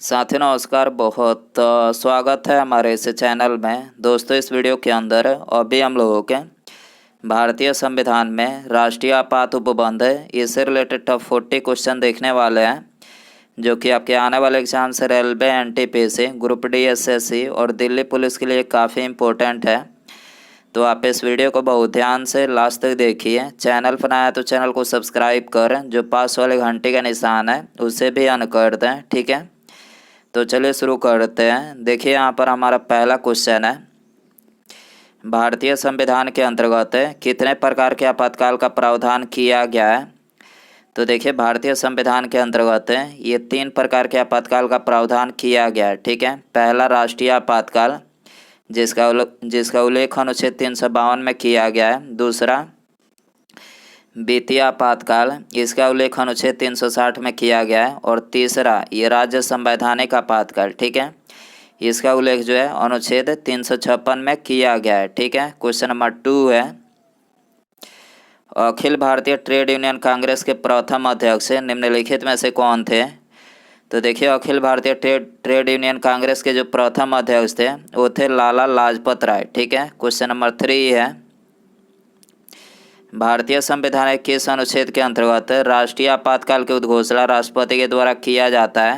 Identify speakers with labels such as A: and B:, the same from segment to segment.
A: साथियों नमस्कार। बहुत स्वागत है हमारे इस चैनल में। दोस्तों इस वीडियो के अंदर अभी हम लोगों के भारतीय संविधान में राष्ट्रीय आपात उपबंध इससे रिलेटेड टॉप 40 क्वेश्चन देखने वाले हैं, जो कि आपके आने वाले एग्जाम से railway, NTPC, group D, SSC और दिल्ली पुलिस के लिए काफ़ी इम्पोर्टेंट है। तो आप इस वीडियो को बहुत ध्यान से लास्ट तक देखिए। चैनल पर नया है तो चैनल को सब्सक्राइब कर, जो पास वाले घंटे का निशान है उसे भी ऑन कर दें, ठीक है। तो चलिए शुरू करते हैं। देखिए यहाँ पर हमारा पहला क्वेश्चन है, भारतीय संविधान के अंतर्गत कितने प्रकार के आपातकाल का प्रावधान किया गया है। तो देखिए भारतीय संविधान के अंतर्गत ये 3 प्रकार के आपातकाल का प्रावधान किया गया है, ठीक है। पहला राष्ट्रीय आपातकाल, जिसका उल्लेख अनुच्छेद 352 में किया गया है। दूसरा वित्तीय आपातकाल, इसका उल्लेख अनुच्छेद 360 में किया गया है। और तीसरा ये राज्य संवैधानिक आपातकाल, ठीक है, इसका उल्लेख जो है अनुच्छेद 356 में किया गया है, ठीक है। क्वेश्चन नंबर 2 है, अखिल भारतीय ट्रेड यूनियन कांग्रेस के प्रथम अध्यक्ष निम्नलिखित में से कौन थे। तो देखिए अखिल भारतीय ट्रेड यूनियन कांग्रेस के जो प्रथम अध्यक्ष थे वो थे लाला लाजपत राय, ठीक है। क्वेश्चन नंबर 3 है, भारतीय संविधान के किस अनुच्छेद के अंतर्गत राष्ट्रीय आपातकाल की उद्घोषणा राष्ट्रपति के द्वारा किया जाता है।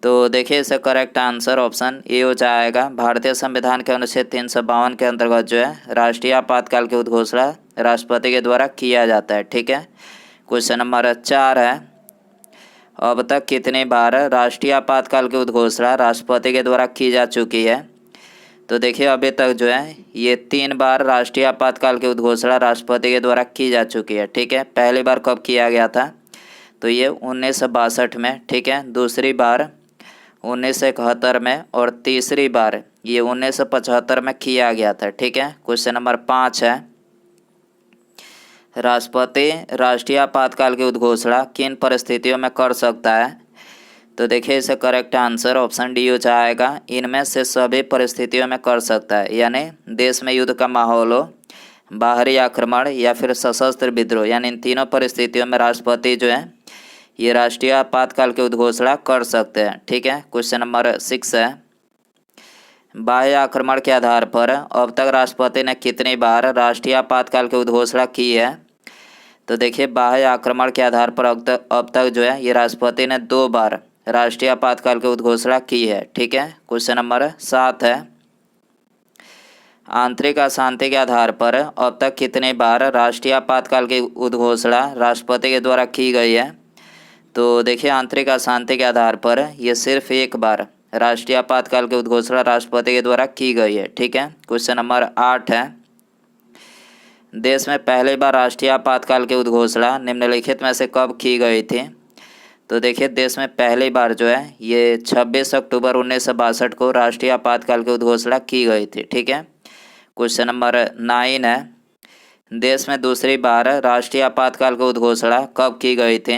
A: तो देखिए इसका करेक्ट आंसर ऑप्शन ए हो जाएगा। भारतीय संविधान के अनुच्छेद 352 के अंतर्गत जो है राष्ट्रीय आपातकाल की उद्घोषणा राष्ट्रपति के द्वारा किया जाता है, ठीक है। क्वेश्चन नंबर 4 है, अब तक कितनी बार राष्ट्रीय आपातकाल की उद्घोषणा राष्ट्रपति के द्वारा की जा चुकी है। तो देखिए अभी तक जो है ये 3 बार राष्ट्रीय आपातकाल की उद्घोषणा राष्ट्रपति के द्वारा की जा चुकी है, ठीक है। पहली बार कब किया गया था, तो ये 1962 में, ठीक है। दूसरी बार 1971 में और तीसरी बार ये 1975 में किया गया था, ठीक है। क्वेश्चन नंबर 5 है, राष्ट्रपति राष्ट्रीय आपातकाल की उद्घोषणा किन परिस्थितियों में कर सकता है। तो देखिए इसे करेक्ट आंसर ऑप्शन डी हो जाएगा, इनमें से सभी परिस्थितियों में कर सकता है। यानी देश में युद्ध का माहौल हो, बाहरी आक्रमण या फिर सशस्त्र विद्रोह, यानी इन तीनों परिस्थितियों में राष्ट्रपति जो है ये राष्ट्रीय आपातकाल की उद्घोषणा कर सकते हैं, ठीक है। क्वेश्चन नंबर 6 है, बाह्य आक्रमण के आधार पर अब तक राष्ट्रपति ने कितनी बार राष्ट्रीय आपातकाल की उद्घोषणा की है। तो देखिए बाह्य आक्रमण के आधार पर अब तक जो है ये राष्ट्रपति ने 2 बार राष्ट्रीय आपातकाल की उद्घोषणा की है, ठीक है। क्वेश्चन नंबर 7 है, आंतरिक अशांति के आधार पर अब तक कितनी बार राष्ट्रीय आपातकाल की उद्घोषणा राष्ट्रपति के द्वारा की गई है। तो देखिए आंतरिक अशांति के आधार पर यह सिर्फ 1 बार राष्ट्रीय आपातकाल की उद्घोषणा राष्ट्रपति के द्वारा की गई है, ठीक है। क्वेश्चन नंबर 8 है, देश में पहली बार राष्ट्रीय आपातकाल की उद्घोषणा निम्नलिखित में से कब की गई थी। तो देखिए देश में पहली बार जो है ये 26 अक्टूबर 1962 को राष्ट्रीय आपातकाल की उद्घोषणा की गई थी, ठीक है। क्वेश्चन नंबर 9 है, देश में दूसरी बार राष्ट्रीय आपातकाल की उद्घोषणा कब की गई थी।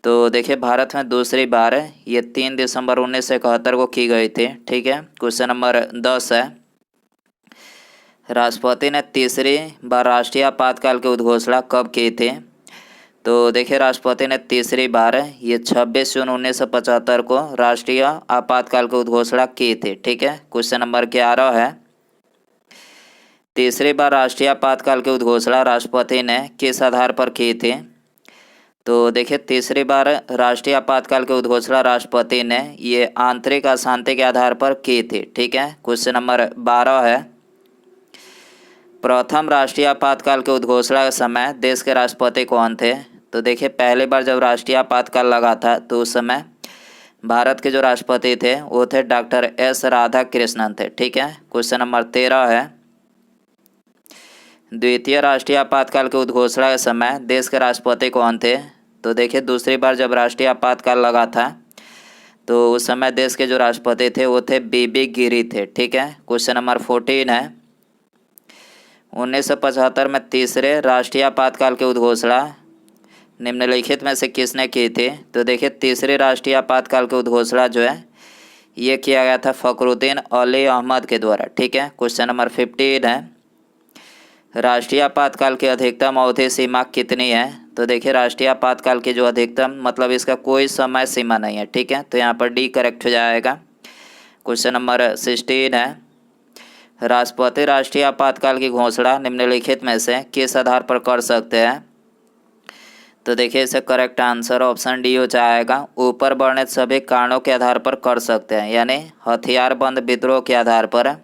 A: तो देखिए भारत में दूसरी बार ये 3 दिसंबर 1971 को की गई थी, ठीक है। क्वेश्चन नंबर 10 है, राष्ट्रपति ने तीसरी बार राष्ट्रीय आपातकाल की उद्घोषणा कब की थी। तो देखिए राष्ट्रपति ने तीसरी बार ये 26 जून 1975 को राष्ट्रीय आपातकाल की उद्घोषणा की थी, ठीक है। क्वेश्चन नंबर 11 है, तीसरी बार राष्ट्रीय आपातकाल की उद्घोषणा राष्ट्रपति ने किस आधार पर की थी। तो देखिए तीसरी बार राष्ट्रीय आपातकाल की उद्घोषणा राष्ट्रपति ने ये आंतरिक अशांति के आधार पर की थी, ठीक है। क्वेश्चन नंबर 12 है, प्रथम राष्ट्रीय आपातकाल की उद्घोषणा के समय देश के राष्ट्रपति कौन थे। तो देखिए पहली बार जब राष्ट्रीय आपातकाल लगा था तो उस समय भारत के जो राष्ट्रपति थे वो थे डॉक्टर एस राधाकृष्णन थे, ठीक है। क्वेश्चन नंबर 13 है, द्वितीय राष्ट्रीय आपातकाल की उद्घोषणा के समय देश के राष्ट्रपति कौन थे। तो देखिए दूसरी बार जब राष्ट्रीय आपातकाल लगा था तो उस समय देश के जो राष्ट्रपति थे वो थे बीबी गिरी थे, ठीक है। क्वेश्चन नंबर 14 है, 1975 में तीसरे राष्ट्रीय आपातकाल की उद्घोषणा निम्नलिखित में से किसने की थी। तो देखिए तीसरी राष्ट्रीय आपातकाल की उद्घोषणा जो है ये किया गया था फखरुद्दीन अली अहमद के द्वारा, ठीक है। क्वेश्चन नंबर 15 है, राष्ट्रीय आपातकाल की अधिकतम अवधि सीमा कितनी है। तो देखिए राष्ट्रीय आपातकाल की जो अधिकतम मतलब इसका कोई समय सीमा नहीं है, ठीक है। तो यहाँ पर डी करेक्ट हो जाएगा। क्वेश्चन नंबर 16 है, राष्ट्रपति राष्ट्रीय आपातकाल की घोषणा निम्नलिखित में से किस आधार पर कर सकते हैं। तो देखिए इसका करेक्ट आंसर ऑप्शन डी हो जाएगा, ऊपर वर्णित सभी कारणों के आधार पर कर सकते हैं, यानी हथियारबंद विद्रोह के आधार पर,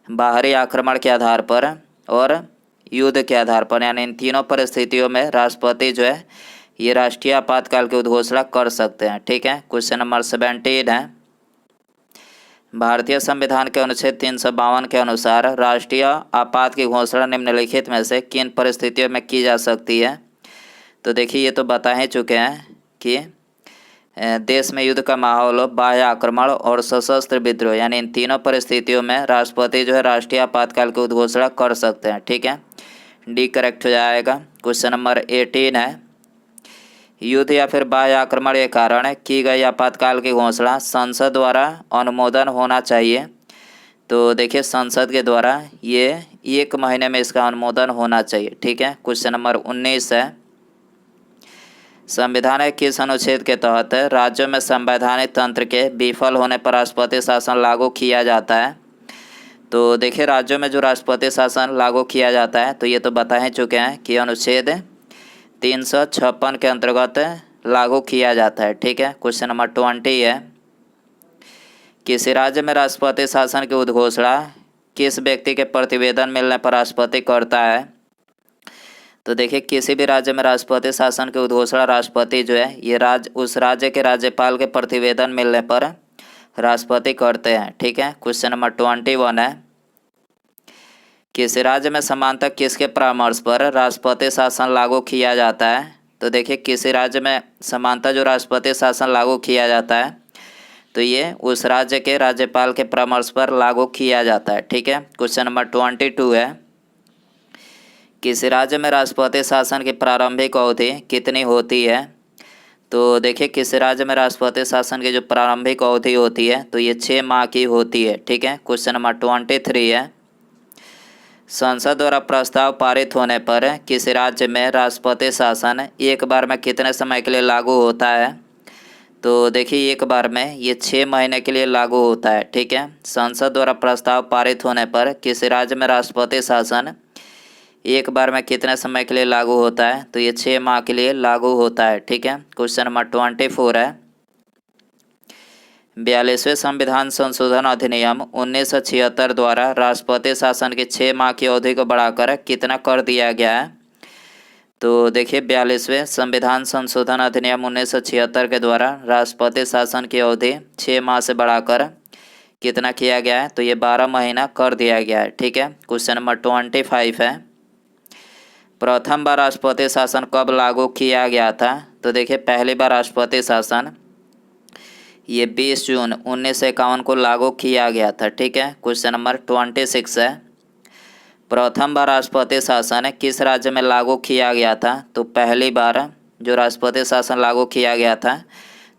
A: बाहरी आक्रमण के आधार पर और युद्ध के आधार पर, यानी इन तीनों परिस्थितियों में राष्ट्रपति जो है ये राष्ट्रीय आपातकाल की उद्घोषणा कर सकते हैं, ठीक है। क्वेश्चन नंबर 17 है, भारतीय संविधान के अनुच्छेद 352 के अनुसार राष्ट्रीय आपात की घोषणा निम्नलिखित में से किन परिस्थितियों में की जा सकती है। तो देखिए ये तो बता ही चुके हैं कि देश में युद्ध का माहौल हो, बाह्य आक्रमण और सशस्त्र विद्रोह, यानी इन तीनों परिस्थितियों में राष्ट्रपति जो है राष्ट्रीय आपातकाल की उद्घोषणा कर सकते हैं, ठीक है। डी करेक्ट हो जाएगा। क्वेश्चन नंबर 18 है, युद्ध या फिर बाह्य आक्रमण के कारण की गई आपातकाल की घोषणा संसद द्वारा अनुमोदन होना चाहिए। तो देखिए संसद के द्वारा ये 1 महीने में इसका अनुमोदन होना चाहिए, ठीक है। क्वेश्चन नंबर 19 है, संविधान के किस अनुच्छेद के तहत राज्यों में संवैधानिक तंत्र के विफल होने पर राष्ट्रपति शासन लागू किया जाता है। तो देखिए राज्यों में जो राष्ट्रपति शासन लागू किया जाता है तो ये तो बता ही चुके हैं कि अनुच्छेद 356 के अंतर्गत लागू किया जाता है, ठीक है। क्वेश्चन नंबर 20 है, किसी राज्य में राष्ट्रपति शासन की उद्घोषणा किस व्यक्ति के प्रतिवेदन मिलने पर राष्ट्रपति करता है। तो देखिए किसी भी राज्य में राष्ट्रपति शासन की उद्घोषणा राष्ट्रपति जो है ये उस राज्य के राज्यपाल के प्रतिवेदन मिलने पर राष्ट्रपति करते हैं, ठीक है। क्वेश्चन नंबर 21 है, किसी राज्य में समानता किसके परामर्श पर राष्ट्रपति शासन लागू किया जाता है। तो देखिए किसी राज्य में समानता जो राष्ट्रपति शासन लागू किया जाता है तो ये उस राज्य के राज्यपाल के परामर्श पर लागू किया जाता है, ठीक है। क्वेश्चन नंबर 22 है, किसी राज्य में राष्ट्रपति शासन की प्रारंभिक अवधि कितनी होती है। तो देखिए किसी राज्य में राष्ट्रपति शासन की जो प्रारंभिक अवधि होती है तो ये 6 माह की होती है, ठीक है। क्वेश्चन नंबर 23 है, संसद द्वारा प्रस्ताव पारित होने पर किसी राज्य में राष्ट्रपति शासन एक बार में कितने समय के लिए लागू होता है। तो देखिए एक बार में ये 6 महीने के लिए लागू होता है, ठीक है। संसद द्वारा प्रस्ताव पारित होने पर किसी राज्य में राष्ट्रपति शासन एक बार में कितने समय के लिए लागू होता है। तो ये 6 माह के लिए लागू होता है, ठीक है। क्वेश्चन नंबर 24 है, 42वें संविधान संशोधन अधिनियम 1976 द्वारा राष्ट्रपति शासन की 6 माह की अवधि को बढ़ाकर कितना कर दिया गया है। तो देखिए 42वें संविधान संशोधन अधिनियम 1976 के द्वारा राष्ट्रपति शासन की अवधि 6 माह से बढ़ाकर कितना किया गया है। तो ये 12 महीना कर दिया गया है, ठीक है। क्वेश्चन नंबर 25 है, प्रथम बार राष्ट्रपति शासन कब लागू किया गया था। तो देखिए पहली बार राष्ट्रपति शासन ये 20 जून 1951 को लागू किया गया था, ठीक है। क्वेश्चन नंबर 26 है, प्रथम बार राष्ट्रपति शासन किस राज्य में लागू किया गया था। तो पहली बार जो राष्ट्रपति शासन लागू किया गया था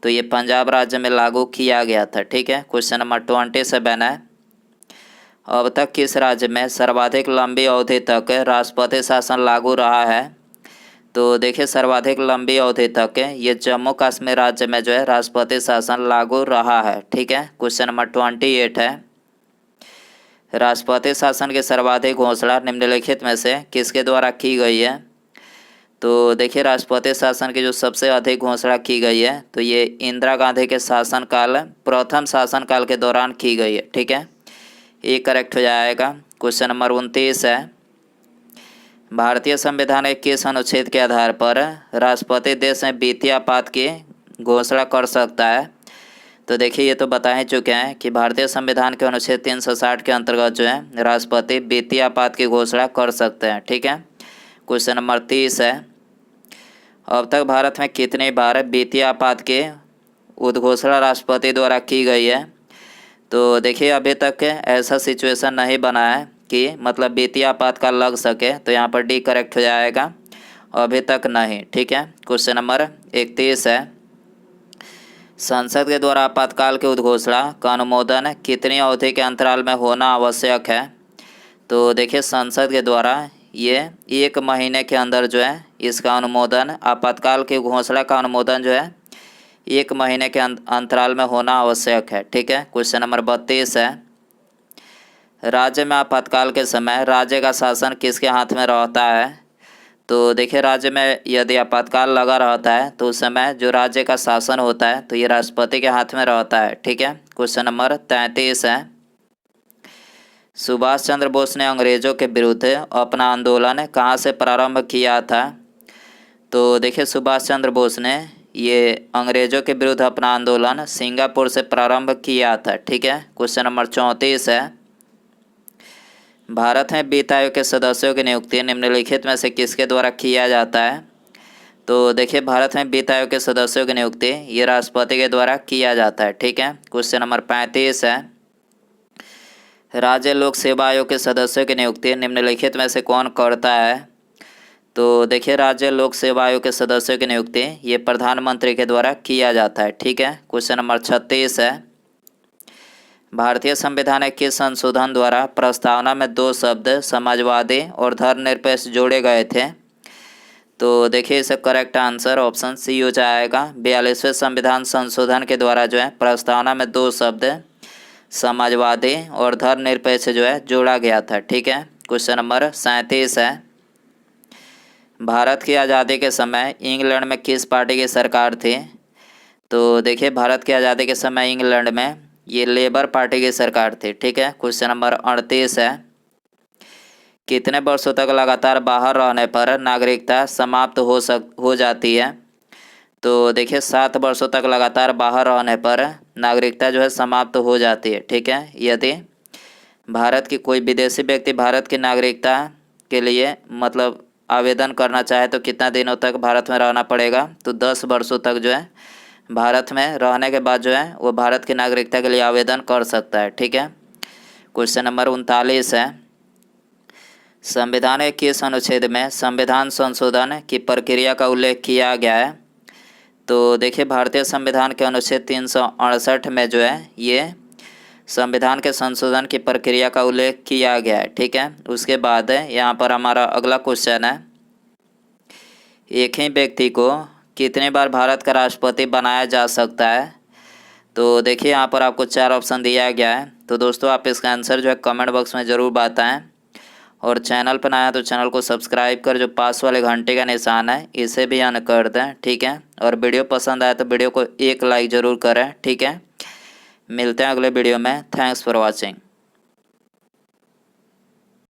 A: तो ये पंजाब राज्य में लागू किया गया था, ठीक है। क्वेश्चन नंबर 27 है, अब तक किस राज्य में सर्वाधिक लंबी अवधि तक राष्ट्रपति शासन लागू रहा है। तो देखिए सर्वाधिक लंबी अवधि तक ये जम्मू कश्मीर राज्य में जो है राष्ट्रपति शासन लागू रहा है, ठीक है। क्वेश्चन नंबर 28 है, राष्ट्रपति शासन की सर्वाधिक घोषणा निम्नलिखित में से किसके द्वारा की गई है। तो देखिए राष्ट्रपति शासन की जो सबसे अधिक घोषणा की गई है तो ये इंदिरा गांधी के शासनकाल प्रथम शासनकाल के दौरान की गई है, ठीक है। ये करेक्ट हो जाएगा। क्वेश्चन नंबर 29 है, भारतीय संविधान के किस अनुच्छेद के आधार पर राष्ट्रपति देश में वित्तीय आपात की घोषणा कर सकता है। तो देखिए ये तो बता ही चुके हैं कि भारतीय संविधान के अनुच्छेद 360 के अंतर्गत जो है राष्ट्रपति वित्तीय आपात की घोषणा कर सकते हैं, ठीक है। क्वेश्चन नंबर 30 है, अब तक भारत में कितनी बार वित्तीय आपात की उद्घोषणा राष्ट्रपति द्वारा की गई है। तो देखिए अभी तक ऐसा सिचुएशन नहीं बना है कि मतलब वित्तीय आपातकाल लग सके, तो यहाँ पर डी करेक्ट हो जाएगा, अभी तक नहीं, ठीक है। क्वेश्चन नंबर 31 है, संसद के द्वारा आपातकाल की उद्घोषणा का अनुमोदन कितनी अवधि के अंतराल में होना आवश्यक है। तो देखिए संसद के द्वारा ये 1 महीने के अंदर जो है इसका अनुमोदन, आपातकाल की घोषणा का अनुमोदन जो है 1 महीने के अंतराल में होना आवश्यक है। ठीक है। क्वेश्चन नंबर 32 है, राज्य में आपातकाल के समय राज्य का शासन किसके हाथ में रहता है? तो देखिए, राज्य में यदि आपातकाल लगा रहता है तो उस समय जो राज्य का शासन होता है तो ये राष्ट्रपति के हाथ में रहता है। ठीक है। क्वेश्चन नंबर 33 है, सुभाष चंद्र बोस ने अंग्रेजों के विरुद्ध अपना आंदोलन कहाँ से प्रारंभ किया था? तो देखिए, सुभाष चंद्र बोस ने ये अंग्रेजों के विरुद्ध अपना आंदोलन सिंगापुर से प्रारंभ किया था। ठीक है। क्वेश्चन नंबर 34 है, भारत में वित्त आयोग के सदस्यों की नियुक्ति निम्नलिखित में से किसके द्वारा किया जाता है? तो देखिए, भारत में वित्त आयोग के सदस्यों की नियुक्ति ये राष्ट्रपति के द्वारा किया जाता है। ठीक है। क्वेश्चन नंबर 35 है, राज्य लोक सेवा आयोग के सदस्यों की नियुक्ति निम्नलिखित में से कौन करता है? तो देखिए, राज्य लोक सेवा आयोग के सदस्यों की नियुक्ति ये प्रधानमंत्री के द्वारा किया जाता है। ठीक है। क्वेश्चन नंबर 36 है, भारतीय संविधान के किस संशोधन द्वारा प्रस्तावना में 2 शब्द समाजवादी और धर्मनिरपेक्ष जोड़े गए थे? तो देखिए, इसका करेक्ट आंसर ऑप्शन सी हो जाएगा। 42वें संविधान संशोधन के द्वारा जो है प्रस्तावना में 2 शब्द समाजवादी और धर्मनिरपेक्ष जो है जोड़ा गया था। ठीक है। क्वेश्चन नंबर 37 है, भारत की आज़ादी के समय इंग्लैंड में किस पार्टी की सरकार थी? तो देखिए, भारत की आज़ादी के समय इंग्लैंड में ये लेबर पार्टी की सरकार थी। ठीक है। क्वेश्चन नंबर 38 है, कितने वर्षों तक लगातार बाहर रहने पर नागरिकता समाप्त हो जाती है? तो देखिए, 7 वर्षों तक लगातार बाहर रहने पर नागरिकता जो है समाप्त हो जाती है। ठीक है। यदि भारत की कोई विदेशी व्यक्ति भारत की नागरिकता के लिए मतलब आवेदन करना चाहे तो कितना दिनों तक भारत में रहना पड़ेगा? तो 10 वर्षों तक जो है भारत में रहने के बाद जो है वो भारत की नागरिकता के लिए आवेदन कर सकता है। ठीक है। क्वेश्चन नंबर 39 है, संविधान के किस अनुच्छेद में संविधान संशोधन की प्रक्रिया का उल्लेख किया गया है? तो देखिए, भारतीय संविधान के अनुच्छेद 368 में जो है ये संविधान के संशोधन की प्रक्रिया का उल्लेख किया गया है। ठीक है। उसके बाद यहाँ पर हमारा अगला क्वेश्चन है, एक ही व्यक्ति को कितने बार भारत का राष्ट्रपति बनाया जा सकता है? तो देखिए, यहाँ पर आपको 4 ऑप्शन दिया गया है। तो दोस्तों, आप इसका आंसर जो है कमेंट बॉक्स में ज़रूर बताएं और चैनल पर नया तो चैनल को सब्सक्राइब कर जो पास वाले घंटे का निशान है इसे भी ऑन कर दें। ठीक है। और वीडियो पसंद आए तो वीडियो को एक लाइक ज़रूर करें। ठीक है। मिलते हैं अगले वीडियो में। Thanks for watching.